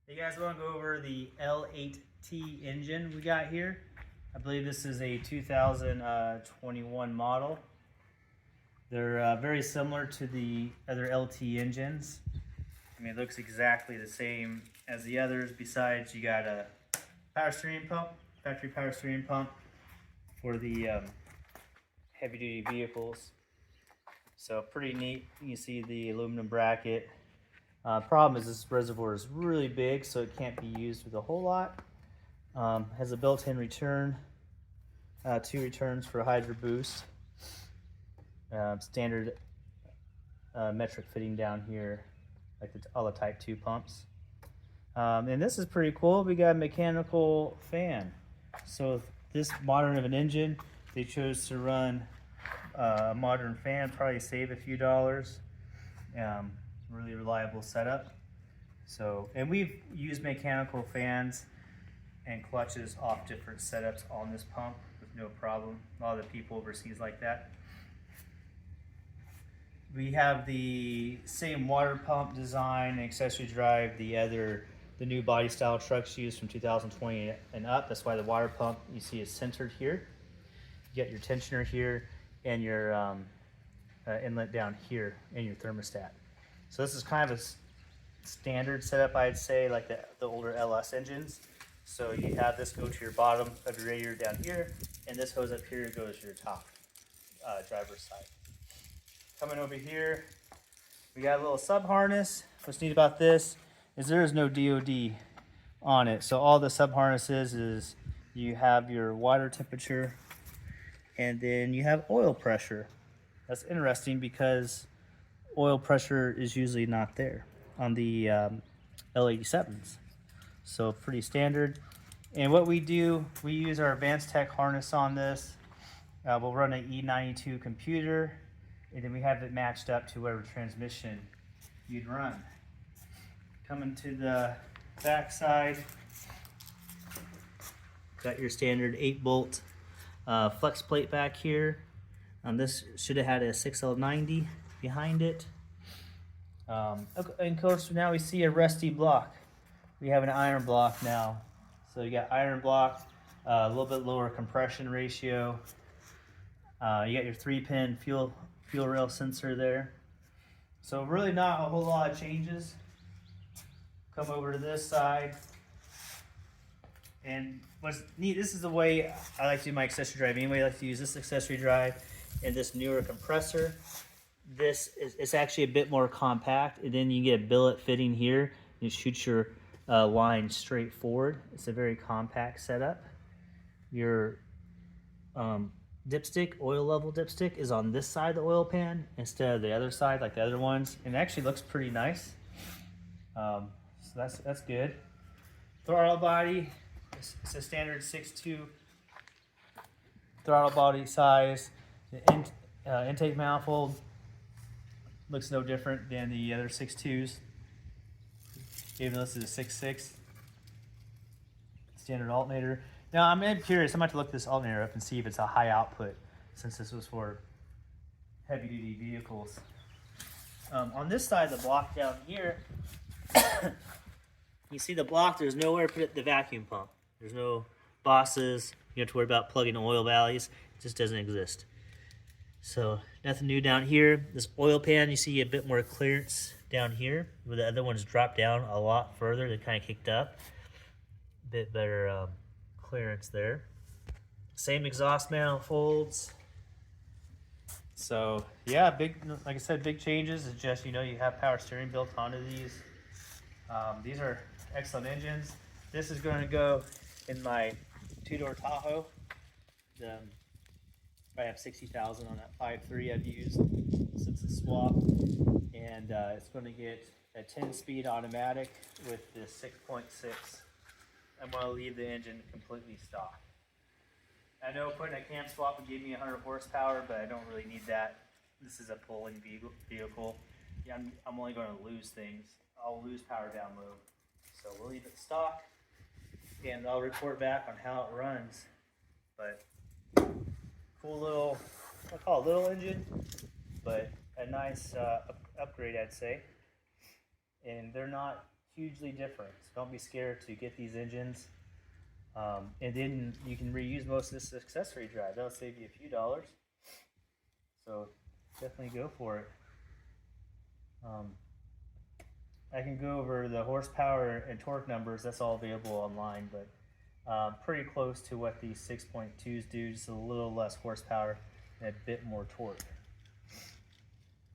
Hey guys, I want to go over the L8T engine we got here. I believe this is a 2021 model. They're very similar to the other LT engines. I mean, it looks exactly the same as the others, besides you got a power steering pump, factory power steering pump for the heavy duty vehicles. So pretty neat. You can see the aluminum bracket. Problem is this reservoir is really big, so it can't be used with a whole lot. Has a built-in return, 2 returns for hydro boost. Standard metric fitting down here, like all the Type 2 pumps. And this is pretty cool. We got a mechanical fan. So this modern of an engine, they chose to run a modern fan, probably save a few dollars. Really reliable setup. So, and we've used mechanical fans and clutches off different setups on this pump with no problem. A lot of the people overseas like that. We have the same water pump design and accessory drive the new body style trucks used from 2020 and up. That's why the water pump you see is centered here. You got your tensioner here and your inlet down here and your thermostat. So this is kind of a standard setup, I'd say, like the older LS engines. So you have this go to your bottom of your radiator down here, and this hose up here goes to your top driver's side. Coming over here, we got a little sub harness. What's neat about this is there is no DOD on it. So all the sub harnesses is you have your water temperature, and then you have oil pressure. That's interesting because oil pressure is usually not there on the L87s. So pretty standard. And what we do, we use our advanced tech harness on this. We'll run an E92 computer, and then we have it matched up to whatever transmission you'd run. Coming to the back side, got your standard 8-bolt flex plate back here. This should have had a 6L90 behind it. And of course, now we see a rusty block. We have an iron block now. So you got iron block, a little bit lower compression ratio. You got your 3-pin fuel rail sensor there. So really not a whole lot of changes. Come over to this side. And what's neat, this is the way I like to do my accessory drive. Anyway, I like to use this accessory drive and this newer compressor. This is it's actually a bit more compact, and then you get a billet fitting here. You shoot your line straight forward. It's a very compact setup. Your dipstick, oil level dipstick, is on this side of the oil pan instead of the other side like the other ones, and it actually looks pretty nice. So that's good. Throttle body, it's a standard 6.2 throttle body size. The intake manifold looks no different than the other 6.2s. Even though this is a 6.6 standard alternator. Now I'm curious, I'm about to look this alternator up and see if it's a high output, since this was for heavy duty vehicles. On this side of the block down here, you see the block, there's nowhere to put the vacuum pump. There's no bosses, you don't have to worry about plugging oil valleys. It just doesn't exist. So nothing new down here. This oil pan, you see a bit more clearance down here, where the other ones drop down a lot further. They kind of kicked up. A bit better clearance there. Same exhaust manifolds. So yeah, like I said, big changes. It's just, you have power steering built onto these. These are excellent engines. This is going to go in my 2-door Tahoe. I have 60,000 on that 5.3 I've used since the swap, and it's going to get a 10-speed automatic with the 6.6. I'm going to leave the engine completely stock. I know putting a cam swap would give me 100 horsepower, but I don't really need that. This is a pulling vehicle. Yeah, I'm only going to lose things. I'll lose power down low. So we'll leave it stock, and I'll report back on how it runs. But cool little, I call it a little engine, but a nice upgrade, I'd say. And they're not hugely different. So don't be scared to get these engines. And then you can reuse most of this accessory drive. That'll save you a few dollars. So definitely go for it. I can go over the horsepower and torque numbers. That's all available online, but pretty close to what these 6.2s do, just a little less horsepower and a bit more torque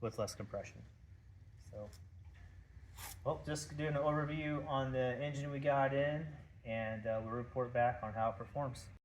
with less compression. So, well, just doing an overview on the engine we got in, and we'll report back on how it performs.